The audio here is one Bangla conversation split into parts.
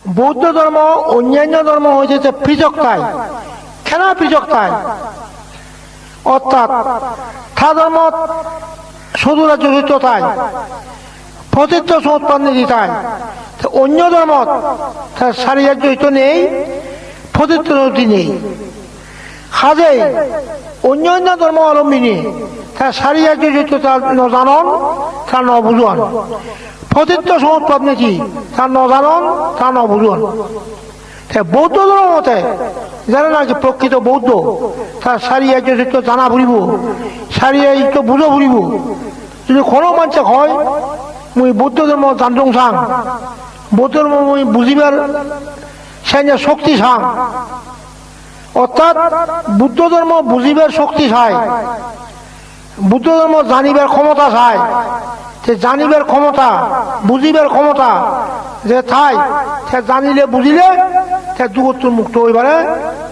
বৌদ্ধ ধর্ম অন্যান্য ধর্ম হয়েছে পৃথকতায়। কেন পৃথকতায়? অর্থাৎ থা ধর্ম শুধু চতুর্থতায় প্রতীত্য সমুৎপন্নতি তাই, অন্য ধর্ম সারিয়ার জড়িত নেই, প্রতীত্য নেই। কাজেই অন্যান্য ধর্ম অবলম্বিনী তার সারিয়ার জড়িত তার নজানন, তার নবুঝন, প্রতীত্য সমুৎপন্নতি তার নজানন, তার নবুঝন। বৌদ্ধ ধর্ম মতে যারা নাকি প্রকৃত বৌদ্ধ তার সারিয়ার জড়িত জানা ফুরিব, সারিয়ার বুঝো ফুরিব। যদি কোনো মানুষ হয় মুই বৌদ্ধ ধর্ম জানজং সাং, বৌদ্ধ ধর্ম মুই বুঝিবার সেই শক্তি সাং, অর্থাৎ বুদ্ধ ধর্ম বুঝিবার শক্তি চাই, বুদ্ধ ধর্ম জানিবার ক্ষমতা চাই। সে জানিবার ক্ষমতা, বুঝিবার ক্ষমতা যে থাই, সে জানিলে বুঝিলে সে দুগত্তর মুক্ত হয়ে পারে,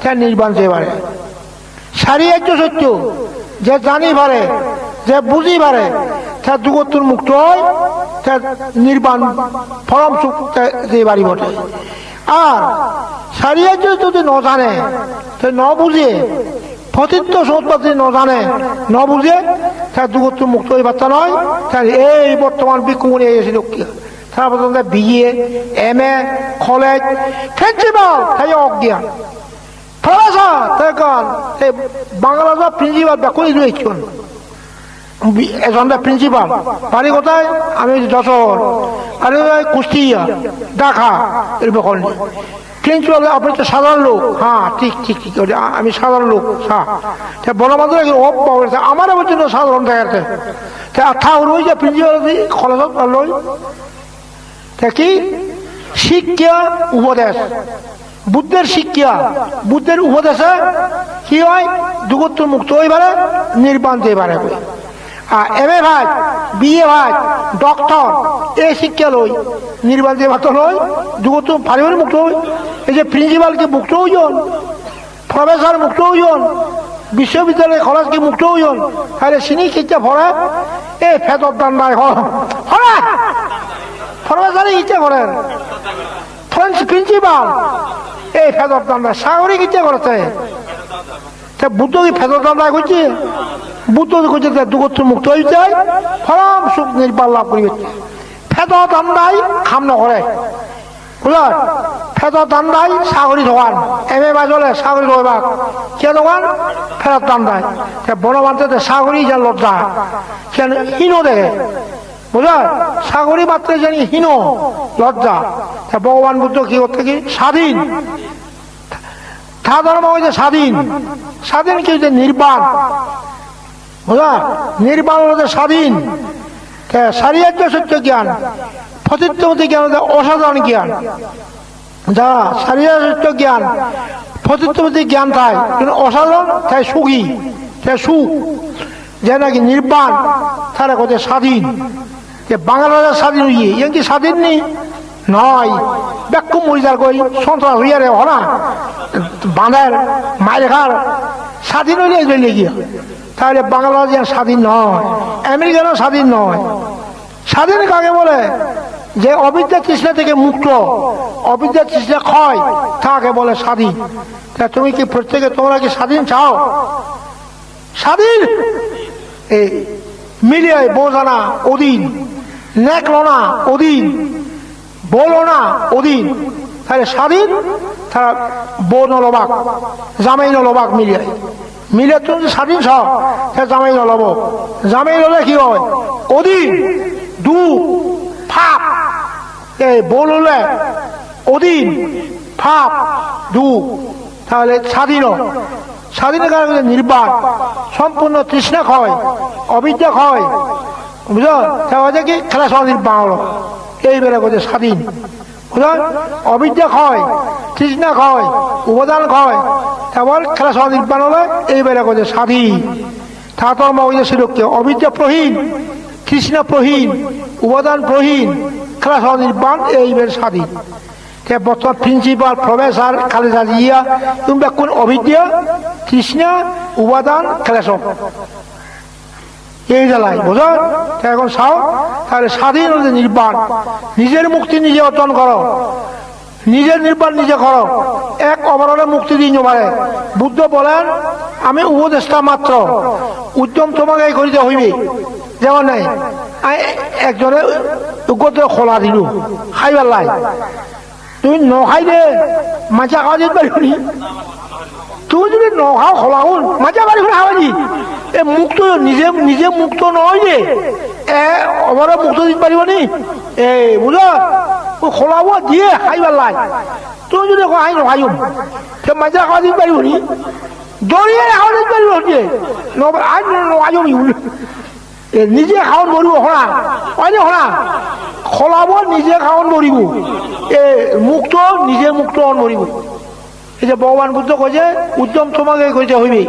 সে নির্বাণ যেতে পারে। সারিয়ার্য সত্য যে জানি পারে, যে বুঝি পারে, সে দুগত্তর মুক্ত হয়, সে নির্বাণ পরম সুখ যে বাড়ি বটে। আর সারিয়ার্য যদি ন জানে, সে ন বুঝে, প্রতীত্য সমুৎপত্তি ন জানে, ন বুঝে, সে দুগত্তর মুক্ত হয়ে বার্তা নয়। এই বর্তমান বিক্ষুমণি এসেছিল তারা পর্যন্ত বিএ, MA, কলেজ, প্রিন্সিপাল তাই অজ্ঞান, প্রফেসর তাই বাংলা প্রিন্সিপাল ব্যাকুলি রয়েছেন। এজনটা প্রিন্সিপাল বাড়ি কোথায়? আমি যশোর, আর কুষ্টিয়া, ঢাকা, এরকম প্রিন্সিপাল। আপনি তো সাধারণ লোক। হ্যাঁ ঠিক ঠিক ঠিক, আমি সাধারণ লোক। হ্যাঁ বনবান্ধব আমার জন্য সাধারণ দেখাতে ঠাকুর ওই যে প্রিন্সিপাল কলেজত লই কি শিক্ষা উপদেশ, বুদ্ধের শিক্ষা, বুদ্ধের উপদেশে কি হয়? দুগত্তর মুক্ত হয়ে পারে, নির্বাণ যেতে পারে। আর MA ভাই, BA ভাই, ডক্টর এই শিক্ষা লই নির্বাণ যে ভাত লই দুগত্তর পারিবারিক মুক্ত হই। এই যে প্রিন্সিপালকে মুক্ত হইন, প্রফেসর মুক্ত হইন, বিশ্ববিদ্যালয় কলেজকে মুক্ত হইন। তাহলে সিনি শিক্ষা ভরে এই ফেদর দান্ডায় হরে প্রফেসরে ইচ্ছা করেন, প্রিন্সিপাল এই ফেদর দান্ডায় সাগরিক ইচ্ছা করেছে। বুদ্ধ কি ফেদর দান্ডায় করছে? বুদ্ধ করছে দুগত্তর মুক্ত হয়ে যায়, পরম সুখ নির্বাণ লাভ করিবে। ফেদর দান্ডায় খাম নকরে, বুঝলেন? ফেদর দান্ডায় সাগরী দোকান, MA বাজলে সাগরী দোকান, কে দোকান? ফেরত দান্ডায়। বনবান্ধব সাগরী যা লজ্জা, কেন হীন দেখে, বুঝলেন? সাগরী মাত্রে জানি হীন লজ্জা। ভগবান বুদ্ধ কি করতে কি স্বাধীন, ধর্ম হয়েছে স্বাধীন। স্বাধীন কি হচ্ছে? নির্বাণ, বুঝলা? নির্বাণ হচ্ছে স্বাধীন। সারিয়ার্য সত্য জ্ঞান, প্রতীত্যমতি জ্ঞান হচ্ছে অসাধারণ জ্ঞান। যারা সারিয়ার্য সত্য জ্ঞান, প্রতীত্যমতি জ্ঞান তাই অসাধারণ, তাই সুখী, তাই সুখ যে নাকি নির্বাণ, তারা কোথায় স্বাধীন। যে বাংলাদেশ স্বাধীন হইয়ে ইয়ে কি স্বাধীন নেই নয়, ব্যাক্য মরিদার কই সন্ত্রাস হইয়া রে হনা বাঁধের মায়ের ঘর স্বাধীন হইলে গিয়া। তাহলে বাংলাদেশ স্বাধীন নয়, আমেরিকানও স্বাধীন নয়। স্বাধীন কাকে বলে? যে অবিদ্যা তৃষ্ণা থেকে মুক্ত, অবিদ্যা তৃষ্ণা ক্ষয়, তাকে বলে স্বাধীন। তা তুমি কি প্রত্যেকে তোমরা কি স্বাধীন চাও? স্বাধীন এই মিলিয়ে বোঝা না অধীন, নেকলো না অধীন, বলো না অধীন। তাহলে স্বাধীন তারা বউ নলবাক, জামাই নলবাক মিলিয়ে মিলে তুমি স্বাধীন সব জামাই নলব। জামাই ললে কি হয়? অধীন, দু ফাপ। এই বউ ললে অধীন, ফাপ, দু, তাহলে স্বাধীন। স্বাধীন কারণে নির্বাণ, সম্পূর্ণ তৃষ্ণা ক্ষয়, অবিদ্যা ক্ষয়, বুঝলো? তাহলে কি খেলা সহ নির্বাণ হলো। এই বেলা করছে স্বাধীন, বুঝলেন? অবিদ্যা ক্ষয়, তৃষ্ণা ক্ষয়, উপাদান ক্ষয়, তারপর খেলা সহ নির্বাণ হলে এই বেলা করছে স্বাধীন। তারপর মগজে সুরক্ষা, অবিদ্যা প্রহীন, তৃষ্ণা প্রহীন, উপাদান প্রহীন, খেলা সহ নির্বাণ, এই বেলা স্বাধীন। বর্তমান প্রিন্সিপাল, প্রফেসর, খালেদা জিয়া, তুমি কোন অবিদ্যা, তৃষ্ণা, উপাদান, খেলা সহ এই জ্বালায়, বোঝো? এখন চাও তাহলে স্বাধীন নির্বাণ, নিজের মুক্তি নিজে অর্জন করো। নিজের নির্বাণ নিজে করো, এক অবরণে মুক্তি দিন পারে। বুদ্ধ বলেন আমি উপদেষ্টা মাত্র, উদ্যম তোমাকে করিতে হইবে। যেমন নাই একজনে গোত্র খোলা দিল খাইবার লাই, তুমি নখাইলে মাছা খাওয়া যেতে পারিবনি। তুমি যদি নখাও খোলা হল মাছা পারিব না খাওয়ানি। এ মুক্ত নিজে নিজে মুক্ত নয় যে অবরে মুক্ত দিতে পারিবনি। বুঝ খোলাব দিয়ে খাইবার লাই, তুমি যদি খাই নখাইম সে মাছা খাওয়া দিতে পারিবনি। দরিয়ে খাওয়া দিতে পারিব নিজে খাওয়ান মরিব হরা হয় না হরা খোলাব নিজে খাওয়ান মরিব। মুক্ত নিজে মুক্ত হন মরিব। এই যে ভগবান বুদ্ধ কইছে উদ্যম তোমাকে কইতে হইবে,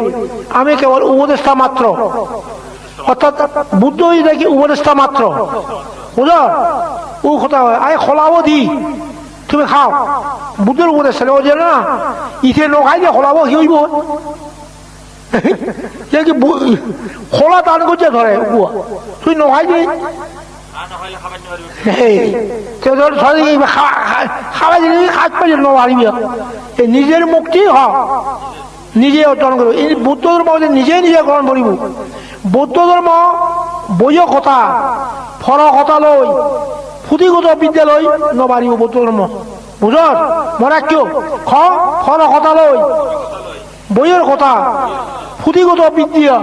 আমি কেবল উপদেষ্টা মাত্র। অর্থাৎ বুদ্ধ দেখি উপদেষ্টা মাত্র, বুঝ ও কথা হয়। আরে খোলাব দি তুমি খাও, বুদ্ধের উপদেষ্টা ও যে না ইথে নখাই দিয়ে খোলাব কি হইব। খোলা টান করছে ধরে তুই নখাই দি খাওয়াই দিলে খাত পাই নবাড়িবি। নিজের মুক্তি হ নিজে অর্জন করব। এই বৌদ্ধ ধর্ম নিজে নিজে গ্রহণ করিব। বৌদ্ধ ধর্ম বইয় কথা ফর কথা লই পুঁথিগত বিদ্যালয় নবাড়িব বৌদ্ধ ধর্ম। বুঝ মনে কিয় ফর কথা লই বইয়ের কথা পুঁথিগত বিদ্যা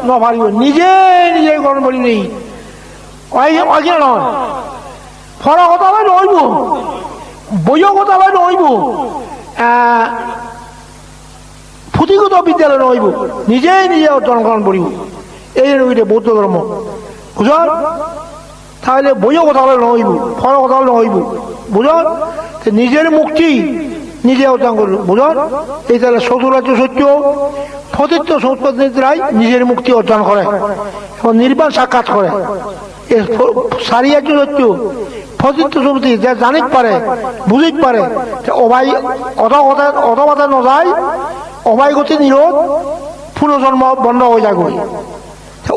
নবাড়িব, নিজে নিজে গ্রহণ করিব। নয় ফর কথা লই নহইব, বইয় কথা লই নহইব, পুঁথিগত বিদ্যালয় নহইব, নিজে নিজে অর্জন গ্রহণ করিব। এই বৌদ্ধ ধর্ম বুঝ। তাহলে বইয় কথা হলে নহইব, ফর কথা হলে নহইব। বুঝ নিজের মুক্তি নিজে অর্জন করল। বুঝ এই তাহলে চতুরার্য সত্য ফতিত্ব সৌৎপত্তিরাই নিজের মুক্তি অর্জন করে এবং নির্বাণ সাক্ষাৎ করে। সারিয়ার্য সত্য ফতিত্ব সমিতি যা জানিত পারে বুঝিত পারে অবাই অধবাতে নযায়, অবাই গতি নিরোধ, পুনর্জন্ম বন্ধ হয়ে যাবে।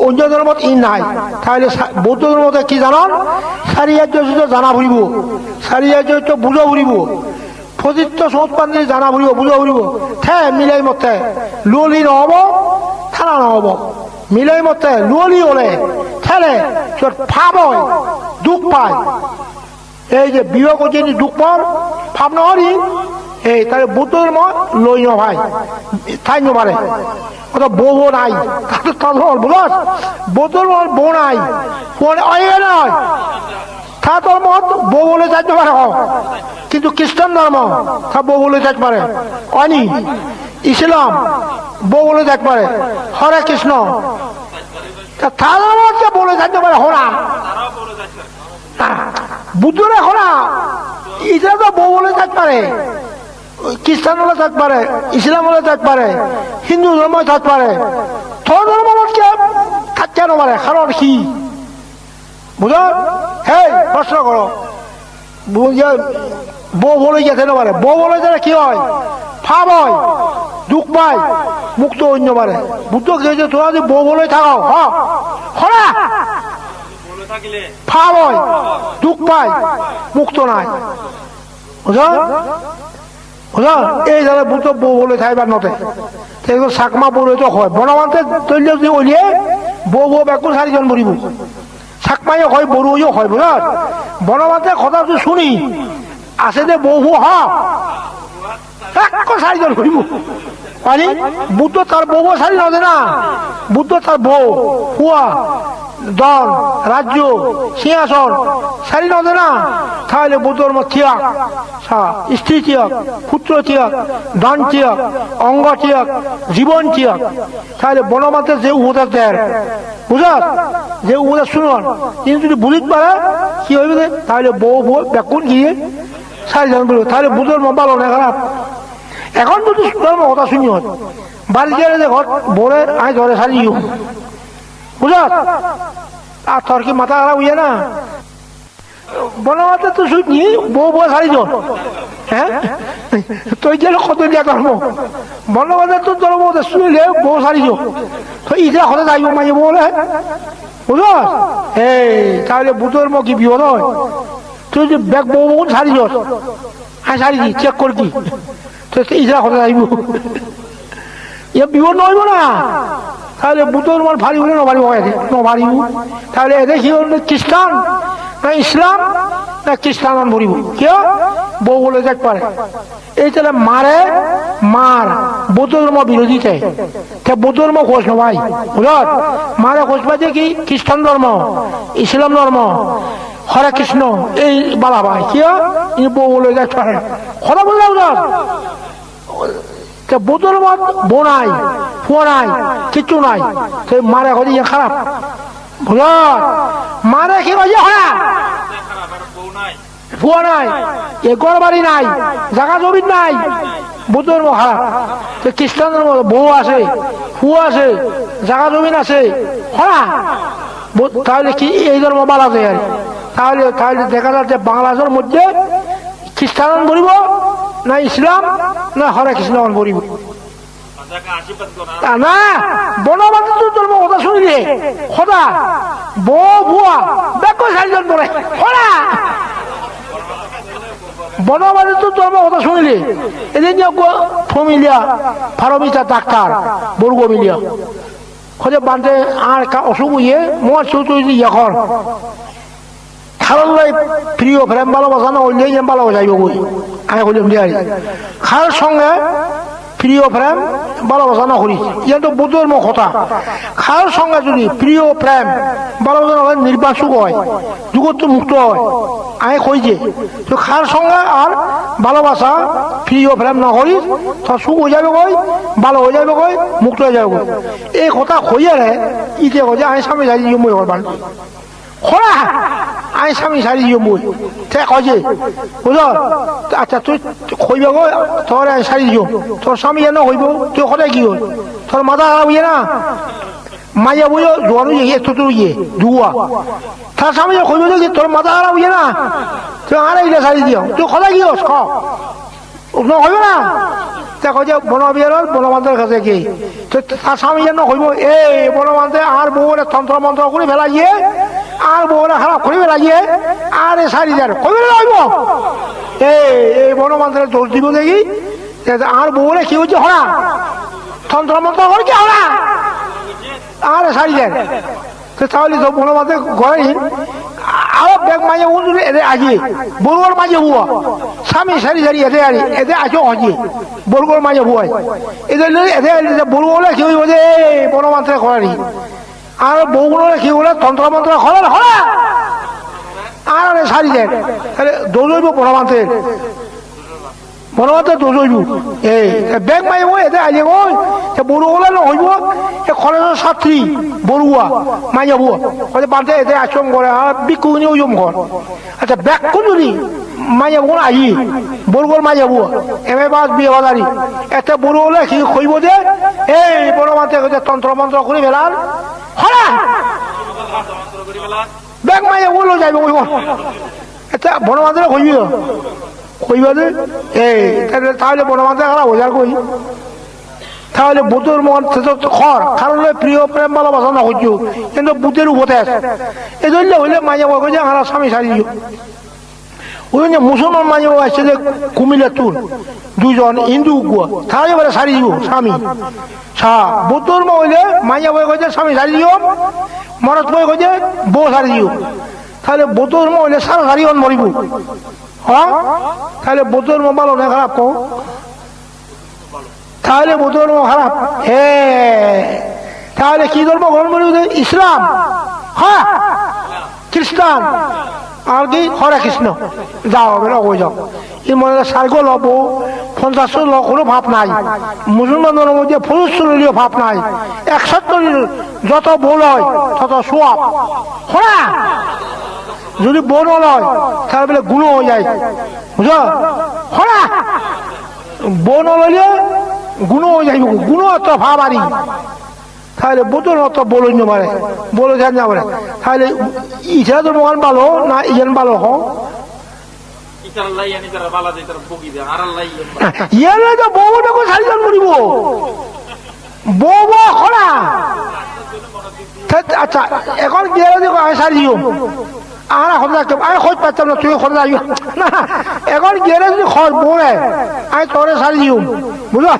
অন্য ধর্মত ই নাই। তাহলে বৌদ্ধ ধর্মতে কি জানান সারিয়ার্য জানা ফুরিব, সারিয়ার্য বুঝো ফুরিব, ফতিত্ব সৌৎপত্তি জানা ফুরিব বুঝো ফুরিব। থে মিলাই মতে লুলি নহব থানা নহব, মিলাই মতে লুলি হলে ঠেলে ফাপ হয় দুঃখ পায়। এই যে বিবাহ করছে দুঃখ পাওয়ার ফাপ নহরি এই তাহলে বৌদ্ধ ধর্ম লই নভাই ঠাই নবারে। অর্থাৎ বউ নাই বুঝস বৌদ্ধ ধর্ম বউ নাই নয় তা ধর্মত বউ বলে যাইতে পারে, কিন্তু খ্রিস্টান ধর্ম তা বউ বলে যাইতে পারে হয়নি। ইসলাম বউ বলে যাইতে পারে, হরে কৃষ্ণ তা ধর্মত বলে যাইতে পারে হরা বুদ্ধরে হরা এটা তো বউ বলে যাইতে পারে, খ্রিস্টান হলে থাকতে পারে, ইসলাম হলে থাকতে পারে, হিন্দু ধর্ম থাকতে পারে, তোর ধর্ম কেন পারে কারণ কি বুঝ। হ্যাঁ প্রশ্ন করো বউ বলে গেছে না পারে, বউ বলে গেলে কি হয় ফাপ হয় দুঃখ পায় মুক্ত অন্য পারে। বুদ্ধ খেয়েছে তোরা যদি বউ বলে থাকো হরা ফাপ হয় দুঃখ পায় মুক্ত নাই। বুঝ এই যারা বুদ্ধ বউ বলে থাকবার নতে চাকমা বউ তো হয় বনমান্তে তৈল যদি ওলিয়ে বউ বউ ব্যাকুল চারিজন মরিব, চাকমাইও হয় বড়ুও হয় বুঝ। বনমান্তে কথা শুনি আছে যে বউ চারিজন মরিব পানি। বুদ্ধ তার বউ সারি নদে না, বুদ্ধ তার বউ হুয়া দল রাজ্য সিংহাসন সারি নদে না। তাহলে বুদ্ধর মত থিয়াক স্ত্রী থিয়াক পুত্র থিয়াক ধন থিয়াক অঙ্গ থিয়াক জীবন থিয়াক। তাহলে বনমাতে যে উপদেশ দেয় বুঝাত যে উপদেশ শুনুন কিন্তু যদি বুঝিতে পারে কি হইবে তাহলে বউ বউ ব্যাকুল গিয়ে সারিজন বলবে। তাহলে বুদ্ধর মত ভালো না খারাপ। এখন যদি কথা শুনি হয় বাড়ি গেলে যে ঘর বলে আয় ধরে সারি বুঝাত আর তোর কি মাথা খারাপ হইয়া না। বনমাতে তো শুনি বউ বউ সারিজন হ্যাঁ তুই যে কত দিয়া ধর্ম বনমাতে তো ধর্ম শুনিলে বউ সারিজ তো ইটা হতে যাইব মাই বলে বুঝ। এই তাহলে বুদ্ধ ধর্ম কি বিপদ হয়। তুই যে ব্যাগ বউ বউ শাড়ি যত হ্যাঁ শাড়ি দি চেক করবি তো ইসরা কথা যাইব এ বিপদ নইব না তাহলে বুতর মাল ভারী হলে নবাড়ি নবাড়িব তাহলে এদের কি হল খ্রিস্টান না ইসলাম না খ্রিস্টান ভরিব কেউ বউ বলে দেখ পারে এই তাহলে মারে মার বৌদ্ধ ধর্ম বিরোধীতে বৌদ্ধ ধর্ম খোঁজ না ভাই বুঝল মারে খোঁজ পাইছে কি খ্রিস্টান ধর্ম ইসলাম ধর্ম হরে কৃষ্ণ এই বালা ভাই কেউ বউ বলে দেখ পারে কথা বললাম বৌদ্ধ ধর্ম বউ নাই ফুয়া নাই কিচ্ছু নাই সেই মারে হয়ে ইয়ে খারাপ বুঝল মারে কি হয়ে খারাপ ফুয়া নাই এ ঘর বাড়ি নাই জায়গা জমি নাই বৌদ্ধ ধর্ম খারাপ খ্রিস্টান ধর্ম বউ আছে ফুয়া আছে জায়গা জমিন আছে হ্যাঁ তাহলে কি এই ধর্ম বালা যায় আর তাহলে তাহলে দেখা যাচ্ছে বাংলাদেশের মধ্যে খ্রিস্টান বলিব না ইসলাম না হরে কৃষ্ণ বলিব না বনবাদী ধর্ম কথা শুনিলে সদা বউ ভুয়া বেক চারিজন পড়ে সদা বনবাদী ধর্ম কথা শুনিলে এদিন ফমিলিয়া ফারমিতা ডাক্তার বর্গ মিলিয়া খোঁজে বান্ধে আর অসুখ ইয়ে মোর চৌচুরি এখন খারাপ প্রিয় প্রেম ভালোবাসা না হইলে ভালোবাসা যাইব বই আমি বললাম দিয়ে খার সঙ্গে প্রিয় প্রেম ভালোবাসা না করি ইয়া তো বুদ্ধের মুখ কথা খার সঙ্গে যদি প্রিয় প্রেম ভালোবাসা হয় নির্বাসুক হয় যুগত মুক্ত হয় আমি কই যে তো খার সঙ্গে আর ভালোবাসা প্রিয় প্রেম না করি তো সুখ হয়ে যাবে কই ভালো হয়ে যাবে কই মুক্ত হয়ে যাবে এই কথা কইয়ারে ইতে কই যে আমি সামনে যাই মই করবার খোলা আই স্বামী সারি মই তে কয়ে বুঝল আচ্ছা তুই কইব গো তোর আই সারি দিও তোর স্বামী এনে কইব তুই সদায় কি হল তোর মাথা খারাপ হইয়ে না মাইয়া বইও জোয়ানো ইয়ে তো তুই ইয়ে জুয়া তার স্বামী কইব যে তোর মাথা খারাপ হইয়ে না তুই আর এইটা সারি দিও তুই সদায় কি হস কইব না তে কয়ে যে বনবিহারের বনমান্তের কাছে কি তো তার স্বামী যেন কইব এই বনমান্তে আর বউরে তন্ত্র মন্ত্র করে ফেলা গিয়ে আর বউরা খারাপ করে লাগিয়ে আর এ সারি যার কইবে লাগব এই বনমান্ত্রের দোষ দিব দেখি আর বউরে কি হচ্ছে হরা তন্ত্র মন্ত্র করে কি হরা আর সারি যার তাহলে তো বনমান্ত্রের ঘরে আরো ব্যাগ মাঝে বন্ধু এদের আজিয়ে বর্গর মাঝে বুয়া স্বামী সারি সারি এদের আরি এদের আছো হজিয়ে বর্গর মাঝে বুয়াই এদের এদের বর্গ হলে কি হইব যে বনমান্ত্রের ঘরারি আর বউগুলো কি বলে তন্ত্র মন্ত্র হলেন হলে আর সারি দেন তাহলে দোজইব বনমান্তের বনমান্তের দোজইব এই ব্যাগ মাইব এতে আইলে ওই বড়ু হলে হইব এ খরচের ছাত্রী বড়ুয়া মাইয়া বুয়া হয়তো বান্ধে এতে আশ্রম করে আর বিকুনি ওই ঘর আচ্ছা ব্যাগ কোন যদি মাইয়া বোন আহি বড়ুর মাইয়া বুয়া এমএ বাস বিয়ে বাজারি এতে বড়ু হলে কি কইব যে এই বনমান্তে তন্ত্র মন্ত্র করে বেলার হলা ব্যাগ মাইয়া বলো যাইব কইব এটা বনমান্তের কইবি কইবা যে এই তাহলে বনমান্তের খারাপ হয়ে যার কই তাহলে বুদ্ধের মন খর কারণ প্রিয় প্রেম ভালোবাসা না হইছো কিন্তু বুদ্ধের উপদেশ এই জন্য হইলে মাইয়া বই যে আমার স্বামী সারি ওই জন্য মুসলমান মাইয়া বই আসছে যে কুমিল্লা তুল দুজন হিন্দু গুয়া তাহলে এবারে সারি দিব স্বামী বুদ্ধর হইলে মাইয়া বই কইছে স্বামী সারি দিও মরত বই কইছে বউ সারি দিও তাহলে বুদ্ধর হইলে সারা সারি অন মরিব হ্যাঁ তাহলে বুদ্ধর ভালো না খারাপ কো তাহলে বুদ্ধ ধর্ম খারাপ তাহলে কি ধর্ম গ্রহণ করি ইসলাম হ্যাঁ খ্রিস্টান আর কি হরে কৃষ্ণ যাও বেরো হয়ে যাও এই মনে সার্গ লব 50 লোক কোনো ভাব নাই মুসলমানের মধ্যে পুরুষ চলিও ভাব নাই 61 যত বল হয় তত সোয়াব হ্যাঁ যদি বল হয় তাহলে বলে গুণ হয়ে যায় বুঝো হ্যাঁ বন লইলে গুণ হয়ে যাইব গুণ অত ভাবারি তাহলে বোতল অত বলই পারে বলে যান না পারে তাহলে ইচ্ছা তো মহান ভালো না ইয়ান ভালো হোক ইয়ালে তো বউটাকে সারিজন করিব বউ খরা আচ্ছা এখন গেলে দেখো আমি সারি আর এখন আমি খোঁজ পাচ্তাম না তুই খোঁজ আসবি না এখন গেলে যদি খোঁজ বলে আমি তোরে সারি দিও বুঝলো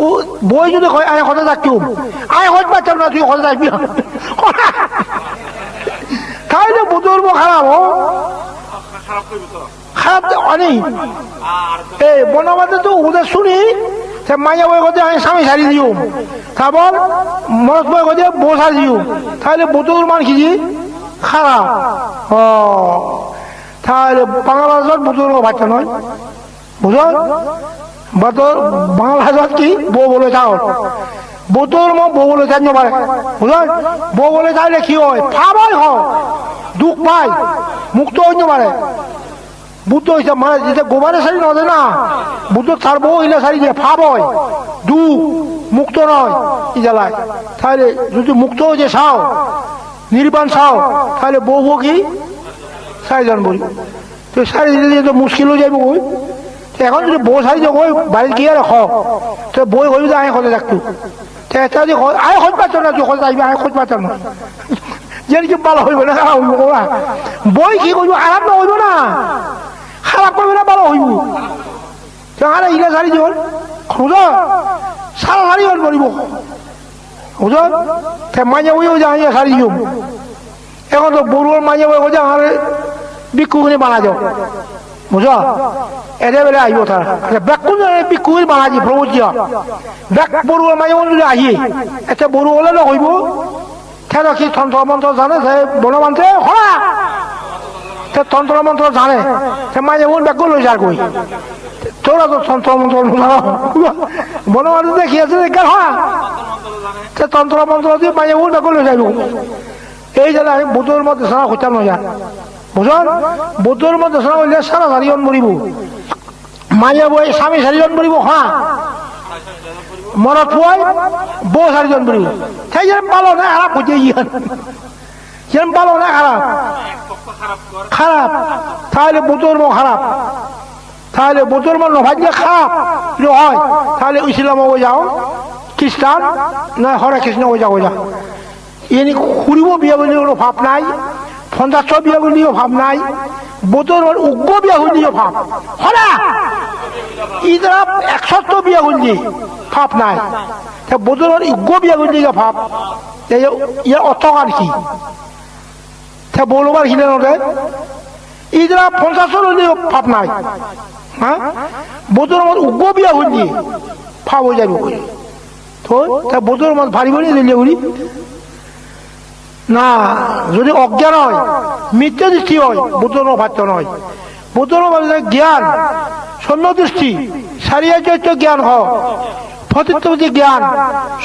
ও বই যদি আমি খোঁজে থাকতিও আমি খোঁজ পাচ্তাম না তুই খোঁজ আসবি তাহলে বুজুর্গ খারাপ খারাপ অনেক এই বনবাদে তো ওদের শুনি মাইয়া বই কথা আমি স্বামী সারি দিও তারপর মরদ বই কথা বউ সারি দিও তাহলে বুজুর্গ মান কি খারাপ ও তাহলে বাংলাদেশের বুজুর্গ বাচ্চা নয় বুঝল বাংলাদেশ কি বউ বলে যাও বুজুর্গ বউ বলে জানো পারে বুঝল বউ বলে যাইলে কি হয় ফাবাই হয় দুঃখ পাই মুক্ত হইতে পারে বুদ্ধ হয়েছে মানে যেটা গোবারের শাড়ি নয় না বুদ্ধ তার বউ হইলে শাড়ি দিয়ে ফাব হয় দুঃখ মুক্ত নয় ই জ্বালায় তাহলে যদি মুক্ত হয়েছে সাও নির্বাণ সাও তাহলে বউ বউ কি শাড়িজন বলি তো শাড়ি দিলে দিয়ে তো মুশকিল হয়ে যাবে ওই এখন যদি বউ শাড়ি যাবো বাড়িতে গিয়ে রাখ তো বই হইলে তো আয় খোঁজে রাখতো আয় খোঁজ পাচ্ছ না তুই খোঁজ আসবি আয় খোঁজ পাচ্ছ না যে কি ভালো হইব না বই কি করবো খারাপ না হইব না খারাপ করবে না ভালো হইব আরে ইলা শাড়ি জীবন খুঁজ সারা শাড়ি জন করিব বুঝ মাঝে বইও যা শাড়ি দিব এখন তো বড়ুয়ার মাঝে বই যা আর বিক্ষুগুনি বানা যাও বুঝ এদের বেলে আহিব তারা বেকুন বিক্ষুগুনি বানাজি প্রভুজিয়া বেক বড়ুয়ার মাঝে যদি আহি এটা বড়ু হলে না হইব কেন কি তন্ত্র মন্ত্র জানে সে বনমান্তে হরা সে তন্ত্র মন্ত্র জানে সে মাঝে বোন বেকুন লই যার কই তোরা তো তন্ত্র মন্ত্র বনমান্তে দেখিয়েছে কেন হরা সে তন্ত্র মন্ত্র দিয়ে মাঝে বোন বেকুন লই যাইব এই জন্য আমি বুধের মধ্যে সারা হইতাম না যান বুঝল বুধের মধ্যে সারা হইলে সারা সারিজন মরিব মাঝে বই স্বামী সারিজন মরিব হ্যাঁ মরত পুয়াই বউ সারিজন মরিব সেই যেন ভালো না খারাপ হচ্ছে যেন ভালো না খারাপ খারাপ তাহলে বুধের মো খারাপ তাহলে বুধের মো নভাজলে খারাপ যদি হয় তাহলে ইসলাম ও যাও খ্রিস্টান না হরে কৃষ্ণ ও যাও যা এনে খুঁড়িব বিয়ে বলে কোনো ভাব নাই 50 বিয়ে বলিও ভাব নাই বোতর উগ্র বিয়ে হলিও ভাব হরা ইদরা 100 বিয়ে হলি ভাব নাই বোতর উগ্র বিয়ে হলি ভাব ইয়ার অর্থ আর কি বলবার হিলে নদে ইদরা 50 হলিও ভাব নাই হ্যাঁ বোতর উগ্র বিয়ে হলি ভাব হয়ে যাবে তো বোতর ভারী বলি দিলে বলি না যদি অজ্ঞান হয় মিথ্যা দৃষ্টি হয় বুদ্ধর ভাত্য নয় বুদ্ধর জ্ঞান শূন্য দৃষ্টি সারিয়া চৈত্য জ্ঞান ফতিত্বপতি জ্ঞান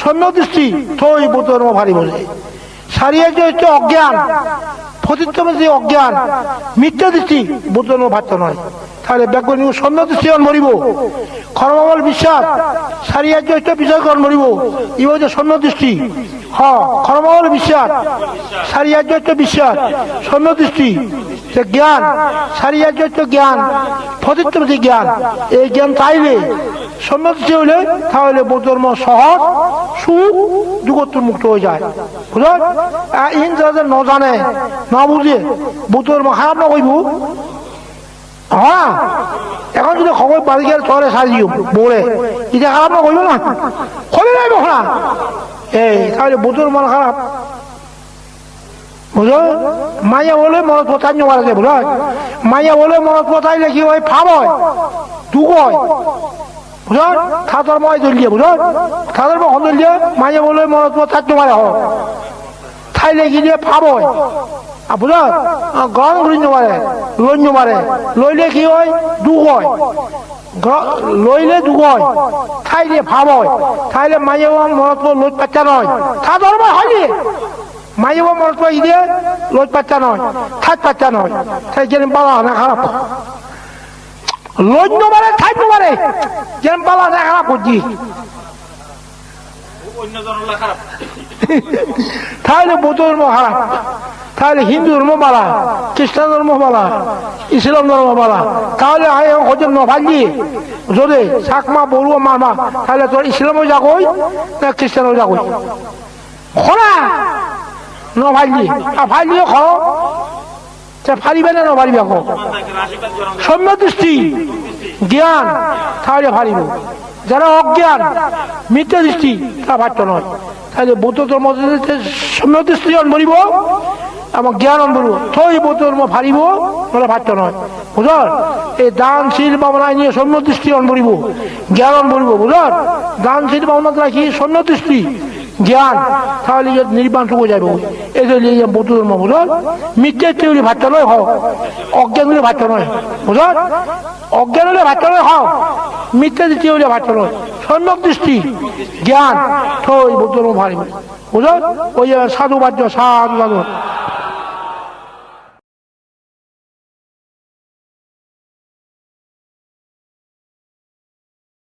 শূন্য দৃষ্টি থই বুদ্ধর ভারী বলে সারিয়া চৈত্য অজ্ঞান ফতিত্বপতি অজ্ঞান মিথ্যা দৃষ্টি বুদ্ধর ভাত্য নয় তাহলে ব্যাকরণ শূন্য দৃষ্টি মরিব কর্মবল বিশ্বাস সারিয়া চৈত্য বিষয় কর্ম মরিব ই হচ্ছে শূন্য দৃষ্টি কর্মবল বিশ্বাস সারিয়া চৈত্য বিশ্বাস শূন্য দৃষ্টি জ্ঞান সারিয়া চৈত্য জ্ঞান ফতিত্বপতি জ্ঞান এই জ্ঞান চাইলে শূন্য দৃষ্টি হইলে তাহলে বৌদ্ধর্ম সহজ সুখ যুগোত্তর মুক্ত হয়ে যায় বুঝল ইন যারা ন জানে না বুঝে বৌদ্ধর্ম খারাপ না কইব হ্যাঁ এখন যদি খবর বাড়ি গিয়ে চলে সারিও বলে এটা খারাপ না কইব না খবর যাইব না এই তাহলে বুধুর মন খারাপ বুঝল মাইয়া বলে মনত পথাই মারা যায় বুঝল মাইয়া বলে মনত পথাইলে কি হয় ফাব হয় দুঃখ হয় বুঝল খাতর মই দলিয়ে বুঝল খাতর মই দলিয়ে মাইয়া বলে মনত পথাই মারা হয় খাইলে গিয়ে ফাব হয় বুঝল গরম ঘুরি মারে লইন মারে লইলে কি হয় দুঃখ হয় লইলে দুঃখ হয় খাইলে ভাব হয় খাইলে মাইয়া মনত লোট বাচ্চা নয় থা ধর্ম হয়নি মাইয়া মনত ইদে লোট বাচ্চা নয় থাক বাচ্চা নয় তাই যেন বাবা না খারাপ লইন মারে থাক মারে যেন বাবা না খারাপ করছি তাহলে বৌদ্ধ ধর্ম খারাপ তাহলে হিন্দু ধর্ম বালা খ্রিস্টান ধর্ম বালা ইসলাম ধর্ম বালা তাহলে হজম নভালি যদি চাকমা বড়ুয়া মারমা তাহলে তোর ইসলামও যাগই না খ্রিস্টানও যাগই খরা নভালি আর ভালিও খাও ফারিবে না ফারিবে সৌম্য দৃষ্টি জ্ঞান তাহলে ফারিব, যারা অজ্ঞান মিথ্যা দৃষ্টি তা ভাট্য নয়। তাহলে বৌদ্ধ ধর্ম সৌম্য দৃষ্টি অন বলিব এবং জ্ঞান অন বলব, থই বৌদ্ধ ধর্ম ফারিব বলে ভাট্য নয়, বুঝল? এই দানশীল ভাবনায় নিয়ে সৌম্য দৃষ্টি অন বলিব, জ্ঞান অন বলিব, বুঝল? দানশীল ভাবনা রাখি সৌম্য দৃষ্টি জ্ঞান, তাহলে নির্বাণ সুখ যাবে। এই যে বৌদ্ধ ধর্ম, বুঝল? মিথ্যের চেয়ে ভাট্য নয় হও, অজ্ঞান হলে ভাট্য নয়, বুঝল? অজ্ঞান হলে ভাট্য নয় হও, মিথ্যা দৃষ্টি হলে ভাট্য নয়, সম্যক দৃষ্টি জ্ঞান থই বৌদ্ধ ধর্ম ফারিব, বুঝল? ওই সাধু বাদ্য সাধু সাধু